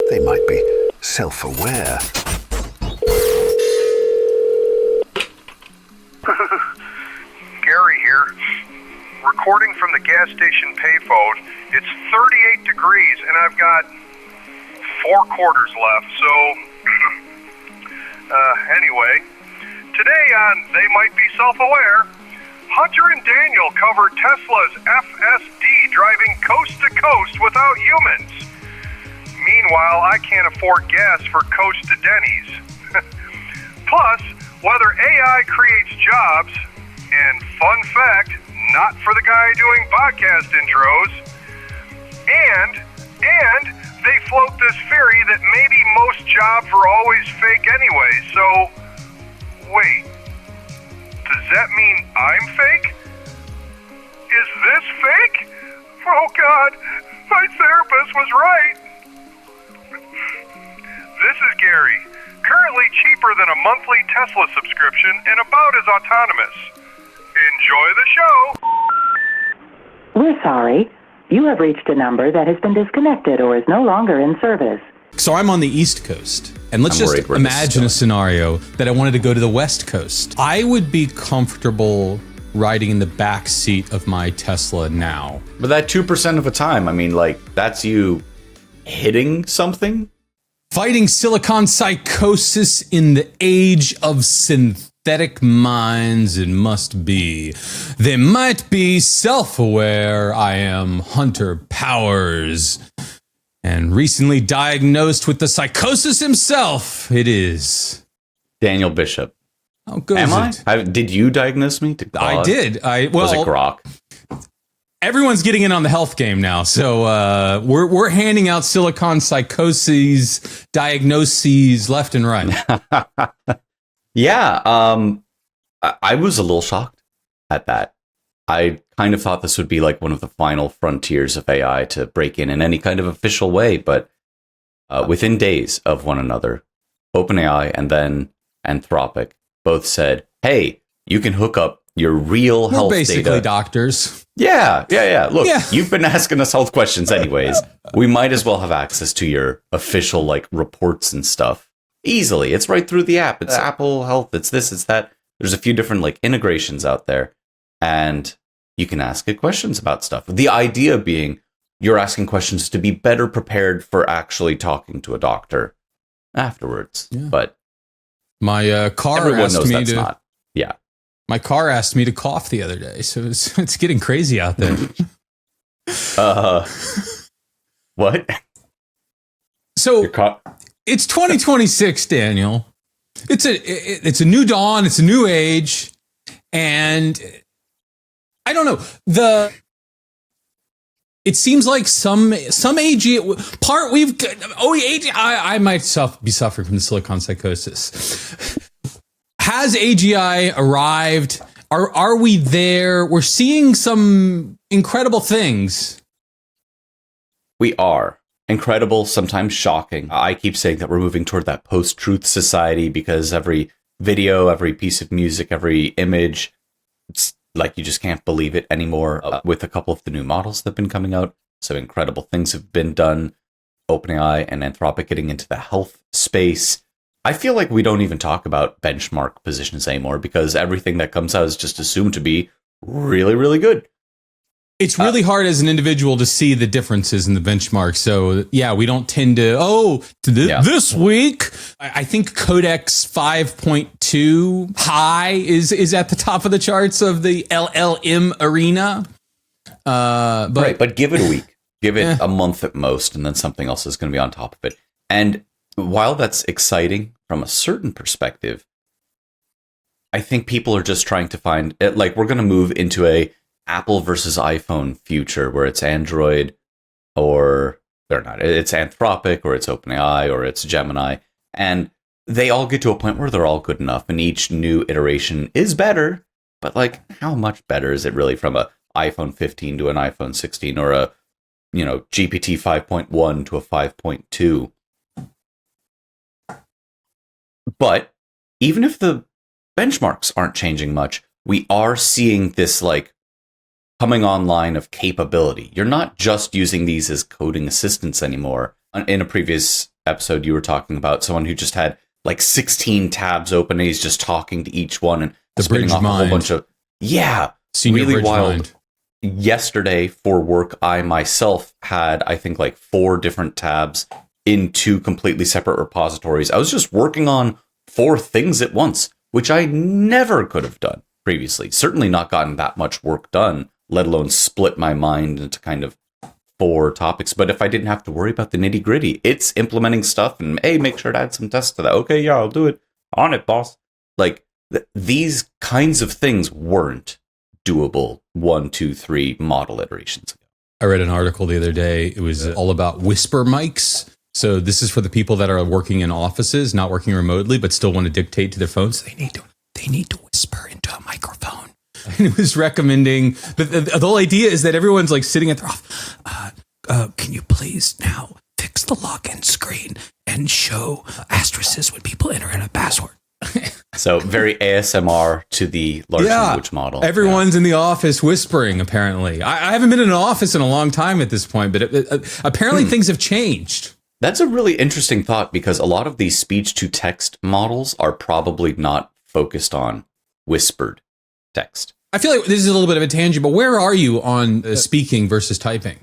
They might be self-aware. Gary here. Recording from the gas station payphone. It's 38 degrees and I've got 4 quarters left, so anyway, today on They Might Be Self-Aware, Hunter and Daniel cover Tesla's FSD driving coast to coast without humans. Meanwhile, I can't afford gas for coast to Denny's. Plus, whether AI creates jobs, and fun fact, not for the guy doing podcast intros, and they float this theory that maybe most jobs were always fake anyway, so wait, does that mean I'm fake? Is this fake? Oh God, my therapist was right. This is Gary, currently cheaper than a monthly Tesla subscription and about as autonomous. Enjoy the show. We're sorry. You have reached a number that has been disconnected or is no longer in service. So I'm on the East Coast, and let's just imagine a scenario that I wanted to go to the West Coast. I would be comfortable riding in the back seat of my Tesla now. But that 2% of a time, I mean, like, that's you hitting something? Fighting silicon psychosis in the age of synthetic minds, it must be. They might be self-aware. I am Hunter Powers, and recently diagnosed with the psychosis himself. It is Daniel Bishop. How good Am is I? it? Did you diagnose me? I did. Was it Grok? Everyone's getting in on the health game now, so we're handing out silicon psychoses diagnoses left and right. Yeah, I was a little shocked at that. I kind of thought this would be like one of the final frontiers of AI to break in any kind of official way, but within days of one another, OpenAI and then Anthropic both said, "Hey, you can hook up your real health data." Basically, doctors. Yeah. Look, You've been asking us health questions anyways. We might as well have access to your official like reports and stuff easily. It's right through the app. It's Apple Health. It's this, it's that. There's a few different like integrations out there, and you can ask it questions about stuff. The idea being you're asking questions to be better prepared for actually talking to a doctor afterwards. Yeah. But my car everyone asked knows me that's to. Not. Yeah. My car asked me to cough the other day, so it's getting crazy out there. What? So it's 2026, Daniel. It's a new dawn. It's a new age, and I don't know It seems like some AG part we've I might be suffering from the silicon psychosis. Has AGI arrived? Are we there? We're seeing some incredible things. We are. Incredible, sometimes shocking. I keep saying that we're moving toward that post-truth society because every video, every piece of music, every image, it's like you just can't believe it anymore. With a couple of the new models that have been coming out, so incredible things have been done. OpenAI and Anthropic getting into the health space. I feel like we don't even talk about benchmark positions anymore because everything that comes out is just assumed to be really, really good. It's really hard as an individual to see the differences in the benchmark. So, yeah, we don't tend to, this week, I think Codex 5.2 high is at the top of the charts of the LLM arena. But give it a week. Give it a month at most, and then something else is going to be on top of it. And while that's exciting from a certain perspective, I think people are just trying to find it. Like, we're going to move into a Apple versus iPhone future where it's Android or they're not. It's Anthropic or it's OpenAI or it's Gemini. And they all get to a point where they're all good enough and each new iteration is better. But like, how much better is it really from a iPhone 15 to an iPhone 16 or a, GPT 5.1 to a 5.2? But even if the benchmarks aren't changing much, we are seeing this like coming online of capability. You're not just using these as coding assistants anymore. In a previous episode, you were talking about someone who just had like 16 tabs open and he's just talking to each one and spinning off a whole bunch of, Senior really bridge wild. mind. Yesterday for work, I myself had, I think, like 4 different tabs in 2 completely separate repositories. I was just working on 4 things at once, which I never could have done previously. Certainly not gotten that much work done, let alone split my mind into kind of 4 topics. But if I didn't have to worry about the nitty gritty, it's implementing stuff and, hey, make sure to add some tests to that. Okay, yeah, I'll do it. On it, boss. Like, these kinds of things weren't doable 1, 2, 3 model iterations ago. I read an article the other day. It was all about whisper mics. So this is for the people that are working in offices, not working remotely, but still want to dictate to their phones. They need to whisper into a microphone. And it was recommending, the whole idea is that everyone's like sitting at their office. Can you please now fix the login screen and show asterisks when people enter in a password? So very ASMR to the large language model. Everyone's in the office whispering, apparently. I haven't been in an office in a long time at this point, but apparently things have changed. That's a really interesting thought, because a lot of these speech-to-text models are probably not focused on whispered text. I feel like this is a little bit of a tangent, but where are you on speaking versus typing?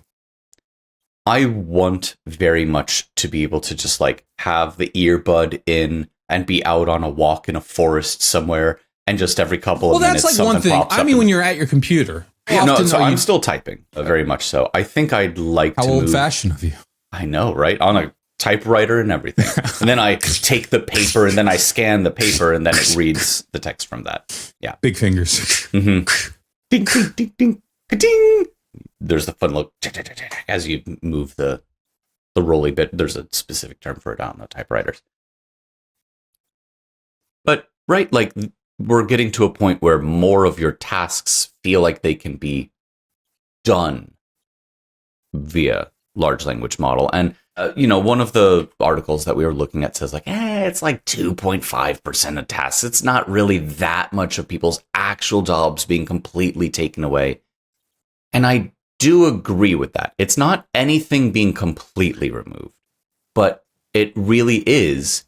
I want very much to be able to just like have the earbud in and be out on a walk in a forest somewhere, and just every couple of minutes that's like one thing. I mean, when you're at your computer. I'm still typing, very much so. I think I'd like to How old-fashioned of you. I know, right? On a typewriter and everything. And then I take the paper and then I scan the paper and then it reads the text from that. Yeah. Big fingers. Mm-hmm. Ding, ding, ding, ding, ding. There's the fun look as you move the rolly bit. There's a specific term for it on the typewriters. But, right, like, we're getting to a point where more of your tasks feel like they can be done via large language model. And, one of the articles that we were looking at says, like, it's like 2.5% of tasks. It's not really that much of people's actual jobs being completely taken away. And I do agree with that. It's not anything being completely removed, but it really is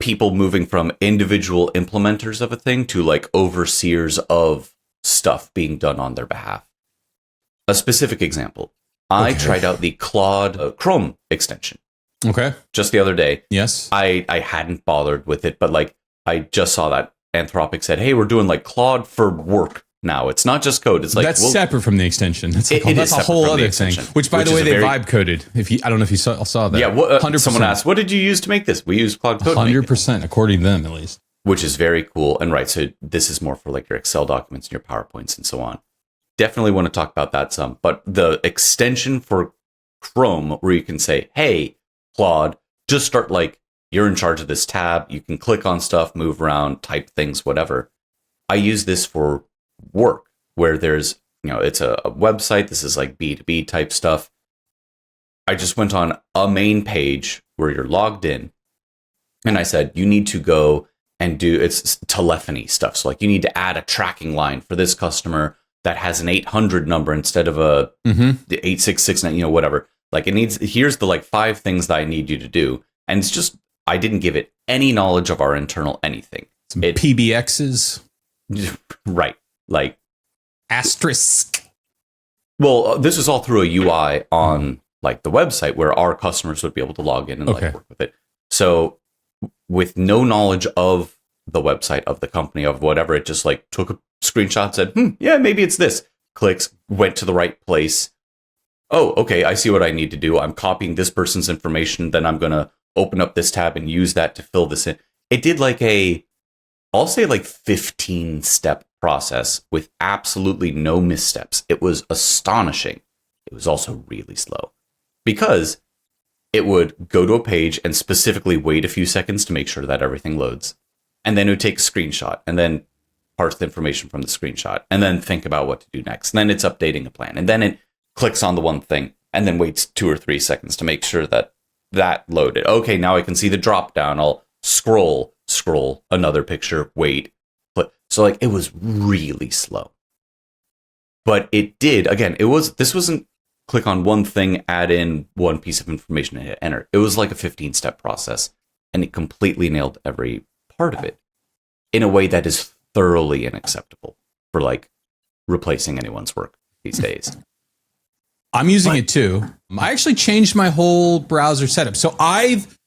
people moving from individual implementers of a thing to like overseers of stuff being done on their behalf. A specific example. I tried out the Claude Chrome extension. Okay. Just the other day. Yes. I hadn't bothered with it, but like I just saw that Anthropic said, hey, we're doing like Claude for work now. It's not just code. It's like that's separate from the extension. That's a whole other thing. Which, by the way, they vibe coded. I don't know if you saw that. Yeah. 100%. Someone asked, "What did you use to make this?" We used Claude Code. 100%, according to them, at least. Which is very cool. And right, so this is more for like your Excel documents and your PowerPoints and so on. Definitely want to talk about that some. But the extension for Chrome, where you can say, "Hey, Claude, just start like you're in charge of this tab. You can click on stuff, move around, type things, whatever." I use this for work, where there's, it's a website. This is like B2B type stuff. I just went on a main page where you're logged in, and I said, you need to go and do, it's telephony stuff. So like you need to add a tracking line for this customer that has an 800 number instead of a 8669, whatever. Like it needs, here's the like 5 things that I need you to do. And it's just, I didn't give it any knowledge of our internal anything. Some PBXs. Right. Like asterisk. Well, this is all through a UI on like the website where our customers would be able to log in and like work with it. So with no knowledge of the website, of the company, of whatever, it just like took a screenshot, said, yeah, maybe it's this. Clicks, went to the right place. Oh, okay, I see what I need to do. I'm copying this person's information. Then I'm going to open up this tab and use that to fill this in. It did like I'll say like 15-step process with absolutely no missteps. It was astonishing. It was also really slow because it would go to a page and specifically wait a few seconds to make sure that everything loads. And then it would take a screenshot and then parse the information from the screenshot and then think about what to do next. And then it's updating a plan. And then it clicks on the one thing and then waits 2 or 3 seconds to make sure that loaded. Okay, now I can see the drop down. I'll scroll, another picture, wait. So like it was really slow. But it did, again, this wasn't click on one thing, add in one piece of information, and hit enter. It was like a 15-step process, and it completely nailed every part of it in a way that is thoroughly unacceptable for like replacing anyone's work these days. I'm using it too. I actually changed my whole browser setup. So I've,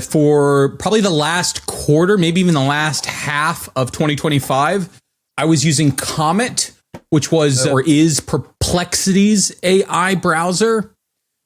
for probably the last quarter, maybe even the last half of 2025, I was using Comet, which was or is Perplexity's AI browser,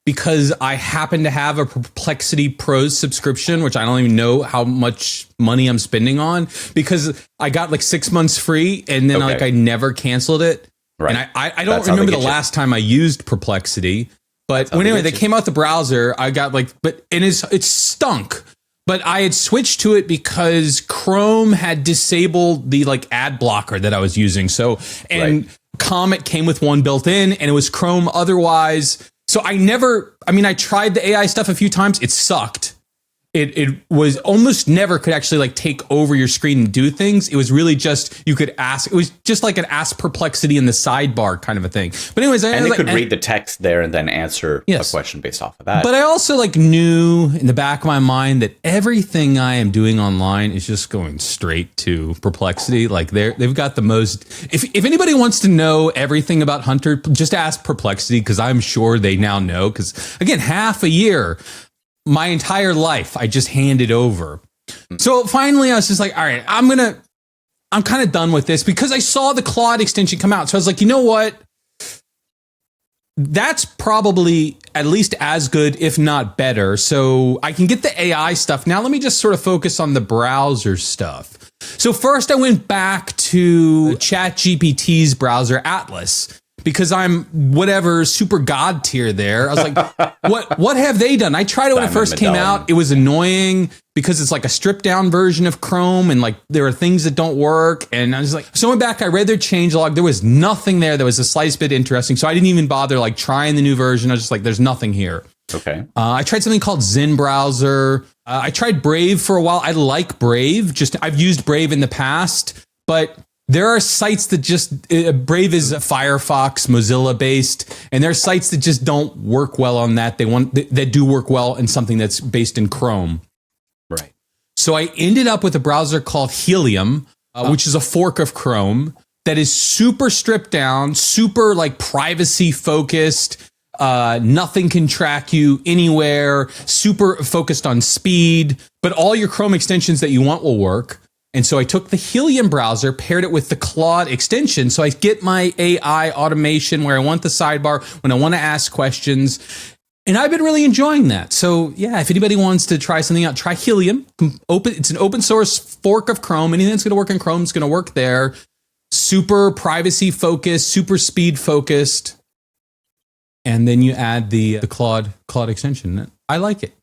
because I happen to have a Perplexity Pro subscription, which I don't even know how much money I'm spending on, because I got like 6 months free and then like I never canceled it. Right. And I don't remember the last time I used Perplexity, but anyway, they came out the browser. I got like, it stunk. But I had switched to it because Chrome had disabled the like ad blocker that I was using. So, and Comet came with one built in, and it was Chrome otherwise. So I tried the AI stuff a few times. It sucked. It was almost never could actually like take over your screen and do things. It was really just, you could ask, it was just like an Ask Perplexity in the sidebar kind of a thing. But anyways, and it could read the text there and then answer a question based off of that. But I also like knew in the back of my mind that everything I am doing online is just going straight to Perplexity. Like they've got the most, if anybody wants to know everything about Hunter, just ask Perplexity, because I'm sure they now know, because again, half a year, my entire life, I just handed over. So finally, I was just like, all right, I'm kind of done with this, because I saw the Claude extension come out. So I was like, you know what? That's probably at least as good, if not better. So I can get the AI stuff. Now let me just sort of focus on the browser stuff. So first I went back to ChatGPT's browser, Atlas, because I'm whatever super god tier there. I was like, what have they done? I tried it when it first came out. It was annoying because it's like a stripped down version of Chrome, and like there are things that don't work. And I was like, so I went back, I read their changelog. There was nothing there that was the slightest bit interesting. So I didn't even bother like trying the new version. I was just like, there's nothing here. Okay. I tried something called Zen Browser. I tried Brave for a while. I like Brave. I've used Brave in the past, but there are sites that just, Brave is Firefox, Mozilla based, and there are sites that just don't work well on that. That do work well in something that's based in Chrome. Right. So I ended up with a browser called Helium, which is a fork of Chrome that is super stripped down, super like privacy focused. Nothing can track you anywhere, super focused on speed, but all your Chrome extensions that you want will work. And so I took the Helium browser, paired it with the Claude extension, so I get my AI automation where I want the sidebar, when I want to ask questions. And I've been really enjoying that. So yeah, if anybody wants to try something out, try Helium. It's an open source fork of Chrome. Anything that's going to work in Chrome is going to work there. Super privacy focused, super speed focused. And then you add the Claude extension. I like it.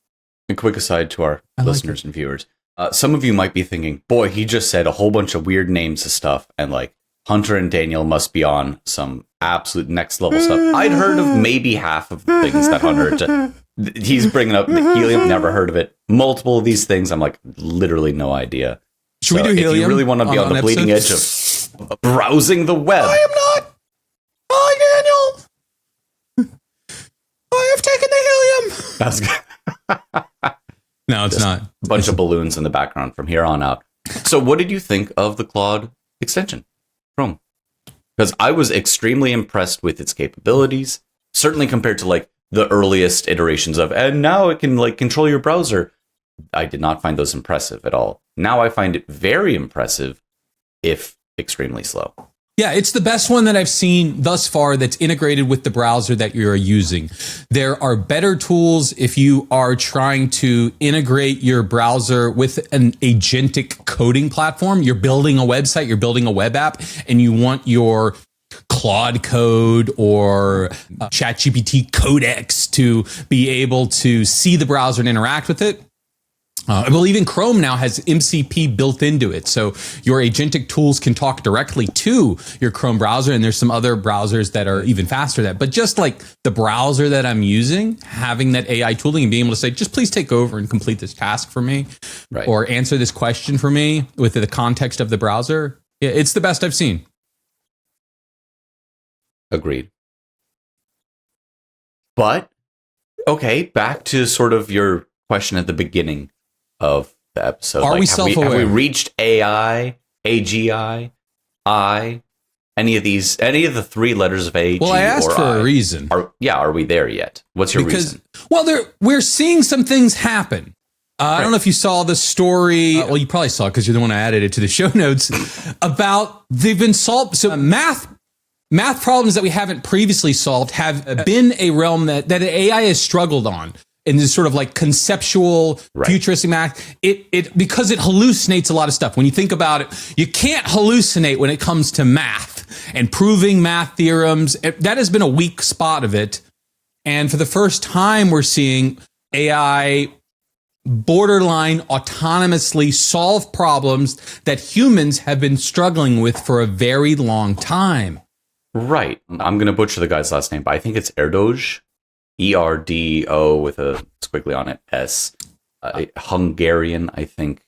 A quick aside to our listeners and viewers. Some of you might be thinking, boy, he just said a whole bunch of weird names of stuff, and like Hunter and Daniel must be on some absolute next level stuff. I'd heard of maybe half of the things that Hunter, he's bringing up. Helium, never heard of it. Multiple of these things, I'm like, literally no idea. Should we do Helium? If you really want to be on the bleeding edge of browsing the web. I am not. Hi, Daniel. I have taken the Helium. That's good. No, it's not. A bunch of balloons in the background from here on out. So what did you think of the Claude extension, Chrome? Because I was extremely impressed with its capabilities, certainly compared to like the earliest iterations of, and now it can like control your browser. I did not find those impressive at all. Now I find it very impressive, if extremely slow. Yeah, it's the best one that I've seen thus far that's integrated with the browser that you're using. There are better tools if you are trying to integrate your browser with an agentic coding platform. You're building a website, you're building a web app, and you want your Claude code or ChatGPT codex to be able to see the browser and interact with it. I believe even Chrome now has MCP built into it. So your agentic tools can talk directly to your Chrome browser. And there's some other browsers that are even faster than that. But just like the browser that I'm using, having that AI tooling and being able to say, just please take over and complete this task for me, right, or answer this question for me with the context of the browser. Yeah, it's the best I've seen. Agreed. But, okay, back to sort of your question at the beginning of the episode. Are we self-aware? Have we reached AI, AGI, I, any of the three letters of A, G, well, I asked for a reason. Are we there yet? What's your reason? Well, we're seeing some things happen. I don't know if you saw the story. Well, you probably saw it because you're the one who added it to the show notes about they've been solved. So math problems that we haven't previously solved have been a realm that AI has struggled on in this sort of like conceptual futuristic math. It because it hallucinates a lot of stuff. When you think about it, you can't hallucinate when it comes to math and proving math theorems. That has been a weak spot of it. And for the first time, we're seeing AI borderline autonomously solve problems that humans have been struggling with for a very long time. Right. I'm going to butcher the guy's last name, but I think it's Erdos, E-R-D-O with a squiggly on it, S. Hungarian, I think,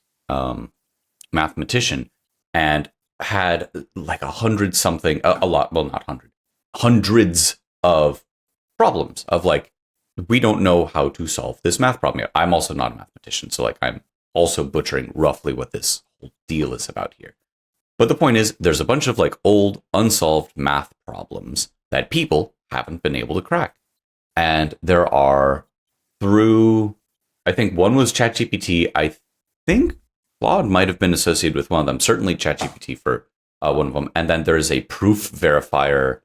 mathematician, and had like 100 something, a lot, well, not 100, hundreds of problems of like, we don't know how to solve this math problem yet. I'm also not a mathematician, so like I'm also butchering roughly what this whole deal is about here. But the point is, there's a bunch of like old unsolved math problems that people haven't been able to crack. And there are I think one was ChatGPT. I think Claude might have been associated with one of them, certainly ChatGPT for one of them. And then there's a proof verifier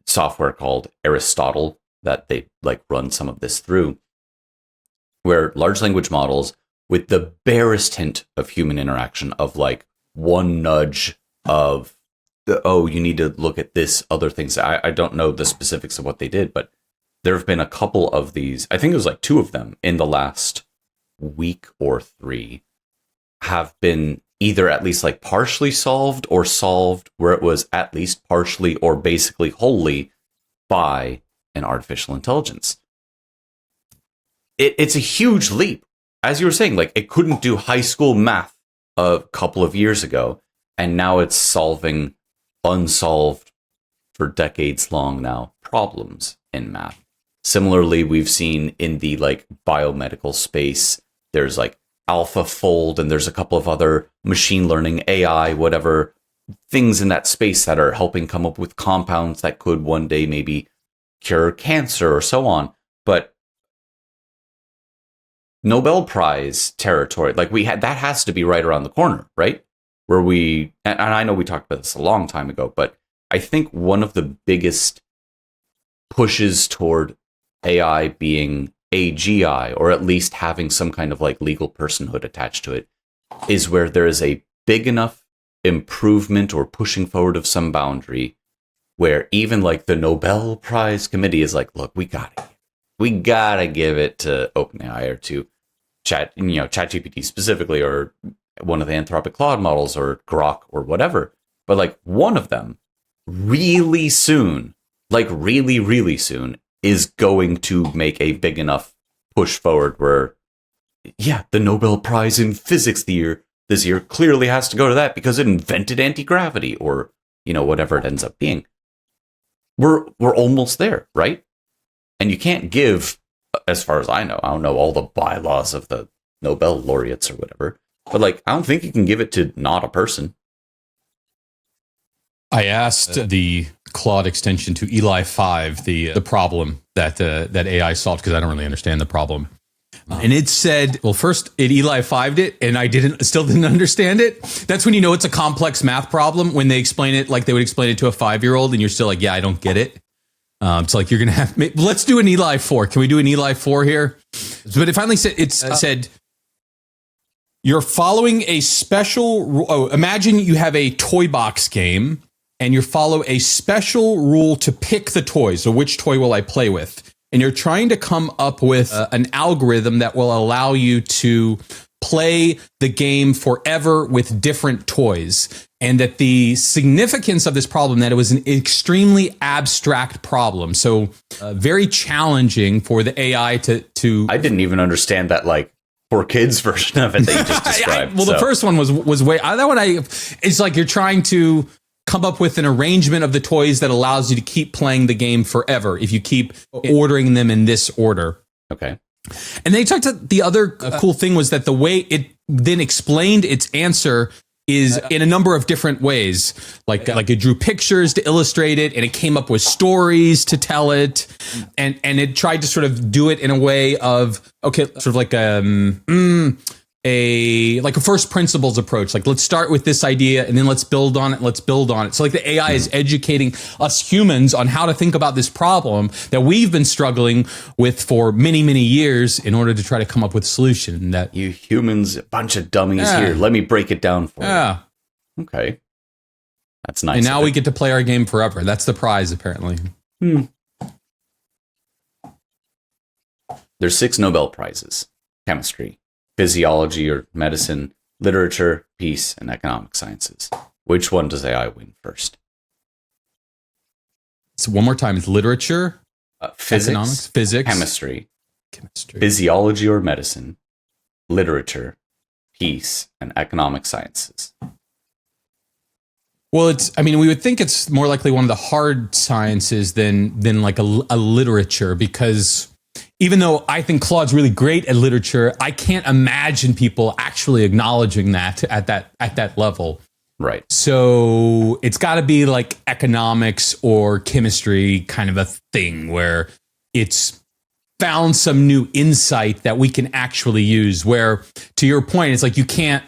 software called Aristotle that they like run some of this through, where large language models with the barest hint of human interaction of like one nudge of you need to look at this other things. I don't know the specifics of what they did, but there have been a couple of these. I think it was like 2 of them in the last week or 3 have been either at least like partially solved or solved where it was at least partially or basically wholly by an artificial intelligence. It's a huge leap. As you were saying, like it couldn't do high school math a couple of years ago, and now it's solving unsolved for decades long now problems in math. Similarly, we've seen in the like biomedical space, there's like AlphaFold, and there's a couple of other machine learning, AI, whatever things in that space that are helping come up with compounds that could one day maybe cure cancer or so on. But Nobel Prize territory, like that has to be right around the corner, right? Where and I know we talked about this a long time ago, but I think one of the biggest pushes toward AI being AGI, or at least having some kind of like legal personhood attached to it, is where there is a big enough improvement or pushing forward of some boundary where even like the Nobel Prize committee is like, look, we gotta give it to OpenAI or to ChatGPT specifically, or one of the Anthropic Claude models, or Grok, or whatever. But like one of them really soon, like really, really soon, is going to make a big enough push forward where, yeah, the Nobel Prize in Physics this year clearly has to go to that because it invented anti-gravity, or, whatever it ends up being. We're almost there, right? And you can't give, as far as I don't know all the bylaws of the Nobel laureates or whatever, but like, I don't think you can give it to not a person. I asked the Claude extension to Eli 5, the problem that AI solved, because I don't really understand the problem. And it said, well, first it Eli 5'd it, and I still didn't understand it. That's when you know it's a complex math problem, when they explain it like they would explain it to a 5-year-old, and you're still like, yeah, I don't get it. It's like, you're going to have, let's do an Eli 4. Can we do an Eli 4 here? But it finally said, you're following a special, imagine you have a toy box game, and you follow a special rule to pick the toys. So which toy will I play with? And you're trying to come up with an algorithm that will allow you to play the game forever with different toys. And that the significance of this problem, that it was an extremely abstract problem. So very challenging for the AI to... I didn't even understand that, like, for kids version of it that you just described. The first one was way... That one, it's like you're trying to come up with an arrangement of the toys that allows you to keep playing the game forever if you keep ordering them in this order. Okay. And they talked about the other cool thing was that the way it then explained its answer is in a number of different ways. Like it drew pictures to illustrate it, and it came up with stories to tell it, and it tried to sort of do it in a way of sort of like a first principles approach. Like, let's start with this idea and then let's build on it. So like the AI is educating us humans on how to think about this problem that we've been struggling with for many, many years in order to try to come up with a solution. That you humans, a bunch of dummies here. Let me break it down for you. Okay. That's nice. And now we get to play our game forever. That's the prize, apparently. There's 6 Nobel Prizes. Chemistry, physiology or medicine, literature, peace, and economic sciences. Which one does AI win first? So one more time, it's literature, physics, economics, physics, chemistry, physiology or medicine, literature, peace, and economic sciences. Well, we would think it's more likely one of the hard sciences than like a literature, because even though I think Claude's really great at literature, I can't imagine people actually acknowledging that at that level. Right. So it's got to be like economics or chemistry kind of a thing where it's found some new insight that we can actually use. Where, to your point, it's like you can't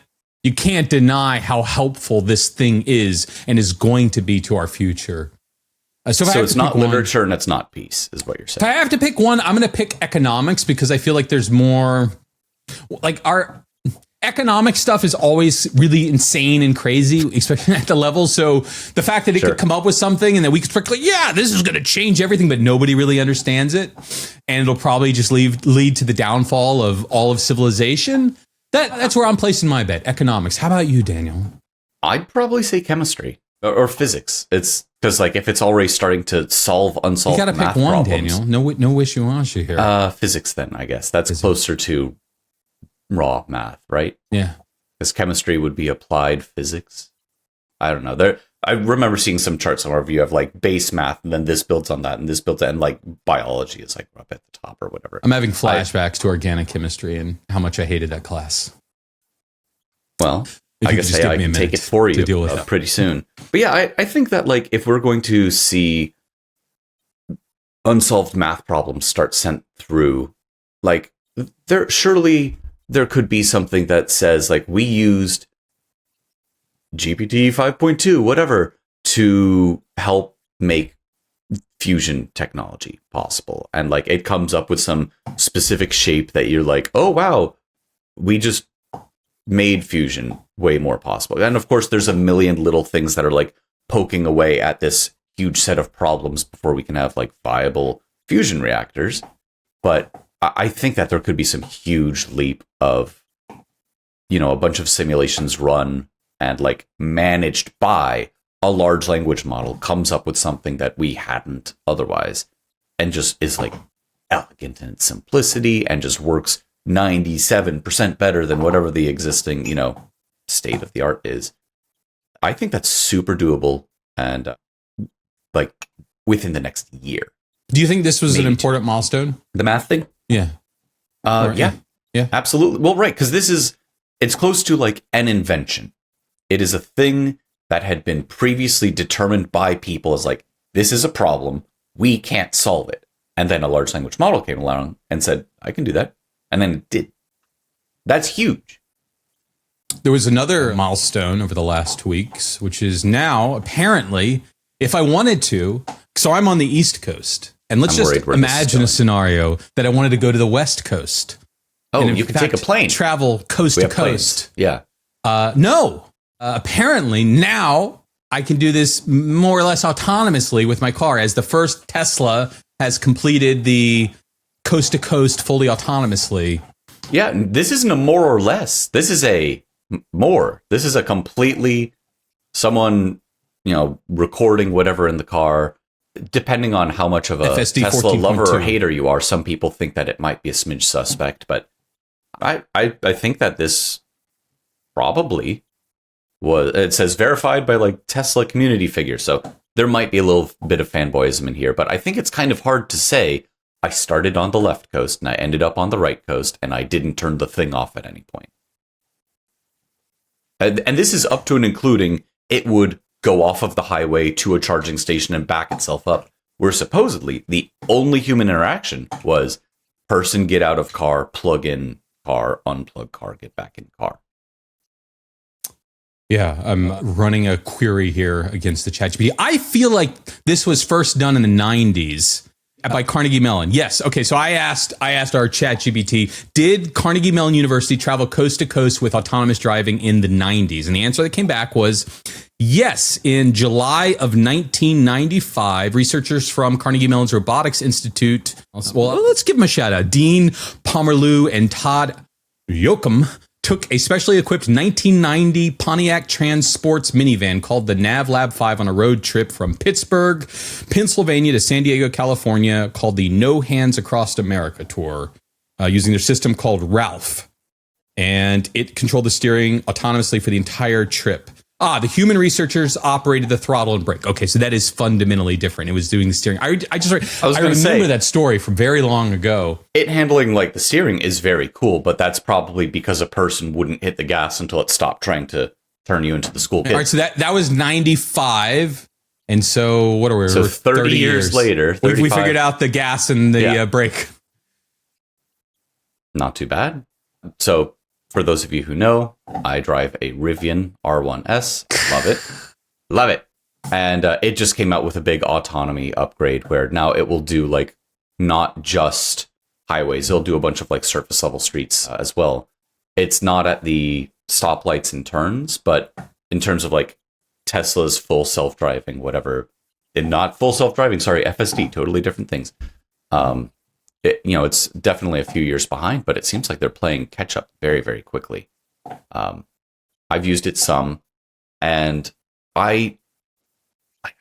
deny how helpful this thing is and is going to be to our future. So it's not literature and it's not peace, is what you're saying. If I have to pick one, I'm going to pick economics, because I feel like there's more, like, our economic stuff is always really insane and crazy, especially at the level. So the fact that it could come up with something and that we could expect, like, yeah, this is going to change everything, but nobody really understands it, and it'll probably just lead to the downfall of all of civilization. That's where I'm placing my bet. Economics. How about you, Daniel? I'd probably say chemistry or physics. It's because, like, if it's already starting to solve unsolved math problems. You got to pick one, Daniel. No wishy-washy here. Physics, then, I guess. That's closer to raw math, right? Yeah. Because chemistry would be applied physics. I don't know. I remember seeing some charts somewhere where you have, like, base math, and then this builds on that, and this builds on, and, like, biology is, like, up at the top or whatever. I'm having flashbacks to organic chemistry and how much I hated that class. Well, I guess I can take it for you pretty soon. But yeah, I think that, like, if we're going to see unsolved math problems start sent through, like, there could be something that says, like, we used GPT 5.2, whatever, to help make fusion technology possible. And, like, it comes up with some specific shape that you're like, oh, wow, we just made fusion way more possible. And of course, there's a million little things that are, like, poking away at this huge set of problems before we can have, like, viable fusion reactors. But I think that there could be some huge leap of, you know, a bunch of simulations run and, like, managed by a large language model comes up with something that we hadn't otherwise, and just is, like, elegant in its simplicity and just works 97% better than whatever the existing, you know, state of the art is. I think that's super doable, and like, within the next year. Do you think this was an important milestone? The math thing? Yeah. Yeah, absolutely. Well, right, because it's close to, like, an invention. It is a thing that had been previously determined by people as, like, this is a problem, we can't solve it. And then a large language model came along and said, I can do that. And then it did. That's huge. There was another milestone over the last 2 weeks, which is now, apparently, if I wanted to, so I'm on the East Coast, and let's just imagine a scenario that I wanted to go to the West Coast. Oh, you can take a plane. Travel coast to coast. Yeah. No. Apparently now I can do this more or less autonomously with my car, as the first Tesla has completed the coast to coast fully autonomously. Yeah, this isn't a more or less. This is a more. This is a completely someone, you know, recording whatever in the car. Depending on how much of a FSD Tesla 14.2. lover or hater you are, some people think that it might be a smidge suspect, but I think that this probably it says verified by like Tesla community figures. So there might be a little bit of fanboyism in here, but I think it's kind of hard to say I started on the left coast and I ended up on the right coast and I didn't turn the thing off at any point. And this is up to and including it would go off of the highway to a charging station and back itself up, where supposedly the only human interaction was person get out of car, plug in car, unplug car, get back in car. Yeah, I'm running a query here against the ChatGPT. I feel like this was first done in the 90s by Carnegie Mellon. Yes. Okay. So I asked our ChatGPT, did Carnegie Mellon University travel coast to coast with autonomous driving in the 90s? And the answer that came back was yes. In July of 1995, researchers from Carnegie Mellon's Robotics Institute, well, let's give them a shout out, Dean Pomerleau and Todd Yoakum, took a specially equipped 1990 Pontiac Transports minivan called the NavLab 5 on a road trip from Pittsburgh, Pennsylvania to San Diego, California, called the No Hands Across America tour, using their system called Ralph. And it controlled the steering autonomously for the entire trip. The human researchers operated the throttle and brake. Okay, so that is fundamentally different. It was doing the steering. I remember that story from very long ago. It handling like the steering is very cool, but that's probably because a person wouldn't hit the gas until it stopped trying to turn you into the school kid. All right, so that was 95. And so what are we? So 30 years later, we figured out the gas and the brake. Not too bad. So for those of you who know, I drive a Rivian R1S. Love it. Love it. And it just came out with a big autonomy upgrade where now it will do like not just highways. It'll do a bunch of like surface level streets as well. It's not at the stoplights and turns, but in terms of like Tesla's full self-driving, whatever. And not full self-driving, sorry, FSD, totally different things. It's definitely a few years behind, but it seems like they're playing catch up very, very quickly. I've used it some, and I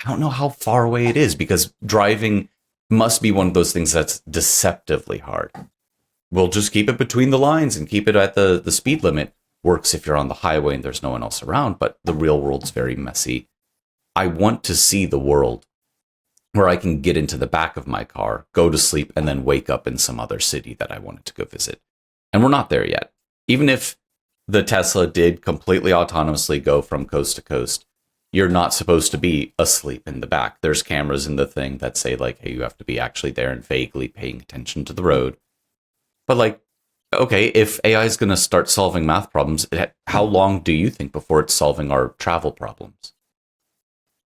don't know how far away it is because driving must be one of those things that's deceptively hard. We'll just keep it between the lines and keep it at the speed limit. Works if you're on the highway and there's no one else around, but the real world's very messy. I want to see the world where I can get into the back of my car, go to sleep, and then wake up in some other city that I wanted to go visit. And we're not there yet. Even if the Tesla did completely autonomously go from coast to coast, you're not supposed to be asleep in the back. There's cameras in the thing that say, like, hey, you have to be actually there and vaguely paying attention to the road. But, like, okay, if AI is going to start solving math problems, how long do you think before it's solving our travel problems?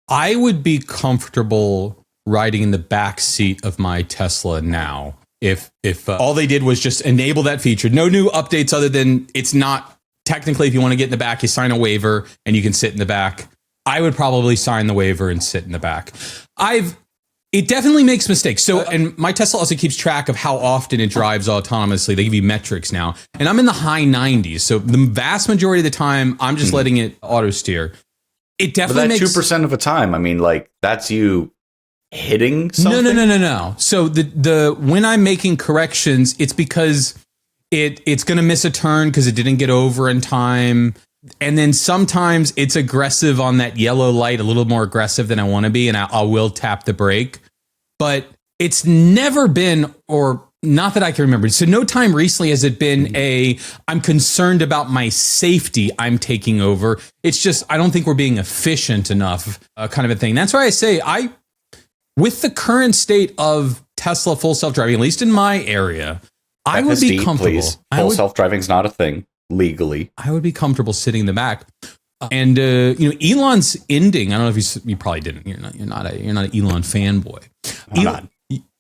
I would be comfortable riding in the back seat of my Tesla now if all they did was just enable that feature. No new updates other than it's not technically, if you want to get in the back, you sign a waiver and you can sit in the back. I would probably sign the waiver and sit in the back. It definitely makes mistakes. So, and my Tesla also keeps track of how often it drives autonomously. They give you metrics now, and I'm in the high 90s. So the vast majority of the time, I'm just letting it auto steer. It definitely makes 2% of the time. I mean, like that's you hitting something? No. So the when I'm making corrections, it's because it's going to miss a turn because it didn't get over in time. And then sometimes it's aggressive on that yellow light, a little more aggressive than I want to be, and I will tap the brake. But it's never been, or not that I can remember. So no time recently has it been I'm concerned about my safety, I'm taking over. It's just, I don't think we're being efficient enough kind of a thing. That's why I say with the current state of Tesla full self-driving, at least in my area, I would be comfortable. Please. Full self-driving is not a thing legally. I would be comfortable sitting in the back. And Elon's ending. I don't know if you probably didn't. You're not an Elon fanboy.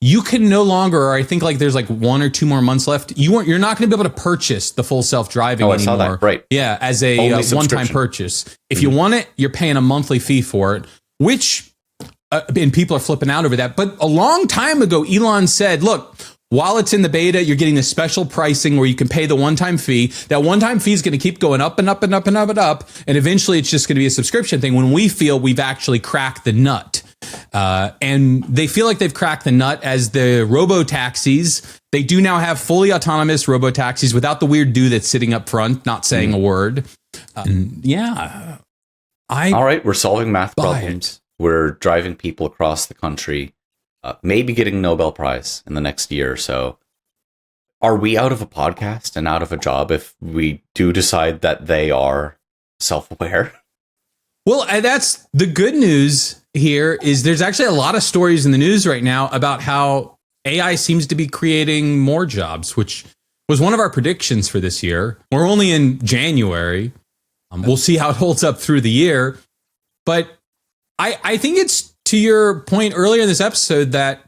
You can no longer, or I think like there's like 1 or 2 more months left. You're not going to be able to purchase the full self-driving anymore. I saw that. Right. Yeah, as a one-time purchase. If you want it, you're paying a monthly fee for it, which and people are flipping out over that. But a long time ago, Elon said, look, while it's in the beta, you're getting this special pricing where you can pay the one-time fee. That one-time fee is going to keep going up and up and up and up and up. And eventually it's just going to be a subscription thing when we feel we've actually cracked the nut. And they feel like they've cracked the nut as the robo-taxis. They do now have fully autonomous robo-taxis without the weird dude that's sitting up front, not saying a word. All right, we're solving math problems. We're driving people across the country, maybe getting a Nobel Prize in the next year or so. Are we out of a podcast and out of a job if we do decide that they are self-aware? Well, that's the good news here is there's actually a lot of stories in the news right now about how AI seems to be creating more jobs, which was one of our predictions for this year. We're only in January. We'll see how it holds up through the year. But I think it's to your point earlier in this episode that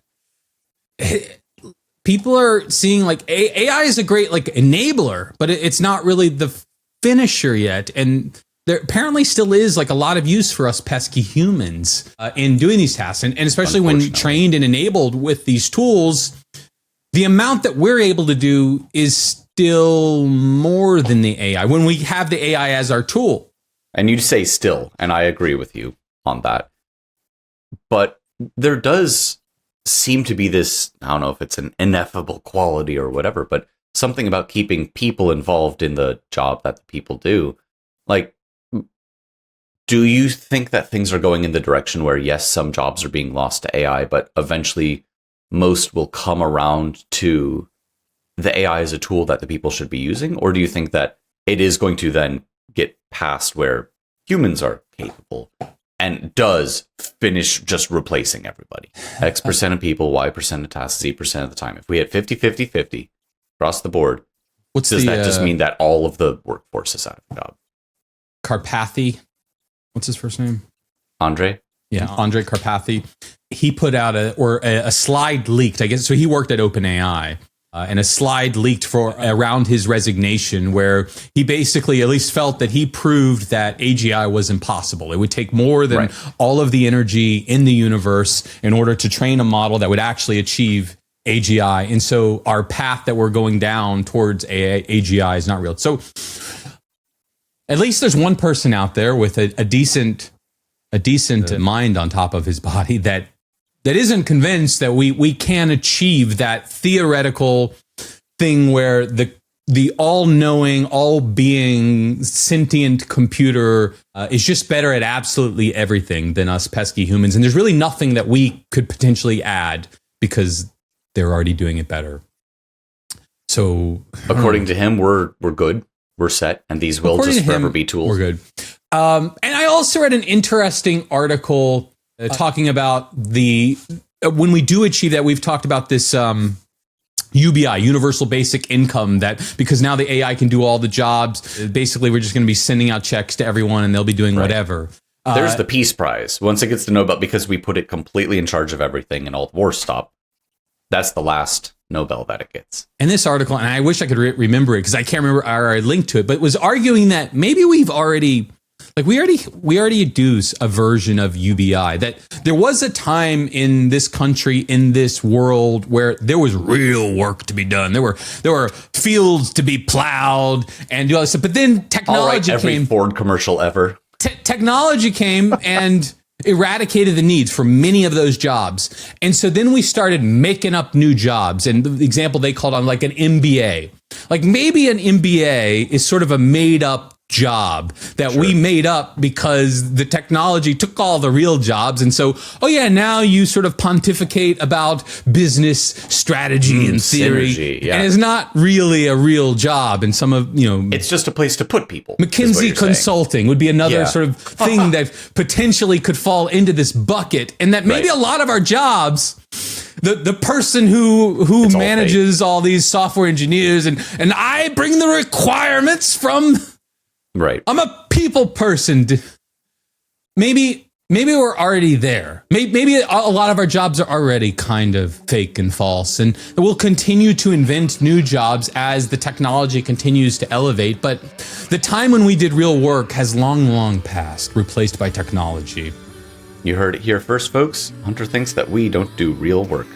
people are seeing like AI is a great like enabler, but it's not really the finisher yet. And there apparently still is like a lot of use for us pesky humans in doing these tasks. And especially when trained and enabled with these tools, the amount that we're able to do is still more than the AI when we have the AI as our tool. And you say still, and I agree with you on that. But there does seem to be this, I don't know if it's an ineffable quality or whatever, but something about keeping people involved in the job that the people do. Like, do you think that things are going in the direction where, yes, some jobs are being lost to AI, but eventually most will come around to the AI as a tool that the people should be using? Or do you think that it is going to then get past where humans are capable and does finish just replacing everybody? X% of people, Y% of tasks, Z% of the time. If we hit 50-50-50 across the board, does that just mean that all of the workforce is out of a job? Carpathy. What's his first name? Andre? Yeah, Andre Carpathy. He put out a slide leaked, I guess. So he worked at OpenAI. And a slide leaked for around his resignation where he basically at least felt that he proved that AGI was impossible. It would take more than all of the energy in the universe in order to train a model that would actually achieve AGI. And so our path that we're going down towards AGI is not real. So at least there's one person out there with a decent mind on top of his body that isn't convinced that we can achieve that theoretical thing where the all-knowing, all-being, sentient computer is just better at absolutely everything than us pesky humans. And there's really nothing that we could potentially add because they're already doing it better. So, according to him, we're good, we're set, and these will just forever be tools. We're good. And I also read an interesting article talking about when we do achieve that. We've talked about this UBI, universal basic income, that because now the AI can do all the jobs, basically we're just going to be sending out checks to everyone and they'll be doing whatever. There's the Peace Prize. Once it gets to Nobel, because we put it completely in charge of everything and all the wars stop, that's the last Nobel that it gets. And this article, and I wish I could remember it because I can't remember, or I linked to it, but it was arguing that maybe we've already... Like we already do a version of UBI, that there was a time in this country, in this world, where there was real work to be done. There were fields to be plowed and do all this stuff. But then technology came. Every Ford commercial ever. Technology came and eradicated the needs for many of those jobs. And so then we started making up new jobs. And the example they called on like an MBA. Like maybe an MBA is sort of a made up job that we made up because the technology took all the real jobs. And so, now you sort of pontificate about business strategy and theory. Synergy, and it's not really a real job. And some of, it's just a place to put people. McKinsey Consulting would be another sort of thing that potentially could fall into this bucket. And that maybe a lot of our jobs, the person who manages all these software engineers and I bring the requirements from... Right. I'm a people person. Maybe we're already there. Maybe a lot of our jobs are already kind of fake and false, and we'll continue to invent new jobs as the technology continues to elevate. But the time when we did real work has long, long passed, replaced by technology. You heard it here first, folks. Hunter thinks that we don't do real work.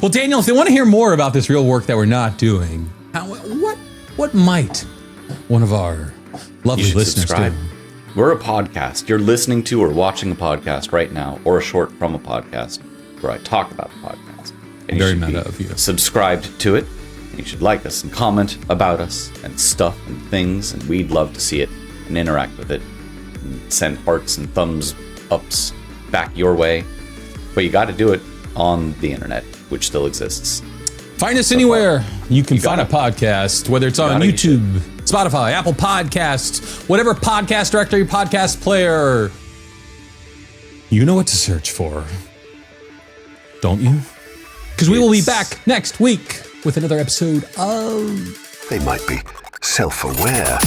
Well, Daniel, if they want to hear more about this real work that we're not doing, what might one of our lovely listeners subscribe. do? We're a podcast. You're listening to or watching a podcast right now, or a short from a podcast where I talk about the podcast. And Very meta of you. Subscribed to it. And you should like us and comment about us and stuff and things, and we'd love to see it. and interact with it. And send hearts and thumbs ups back your way. But you got to do it on the internet, which still exists. Find us anywhere you can find a podcast, whether it's on YouTube, Spotify, Apple Podcasts, whatever podcast directory, podcast player. You know what to search for, don't you? Because we will be back next week with another episode of... They might be self-aware.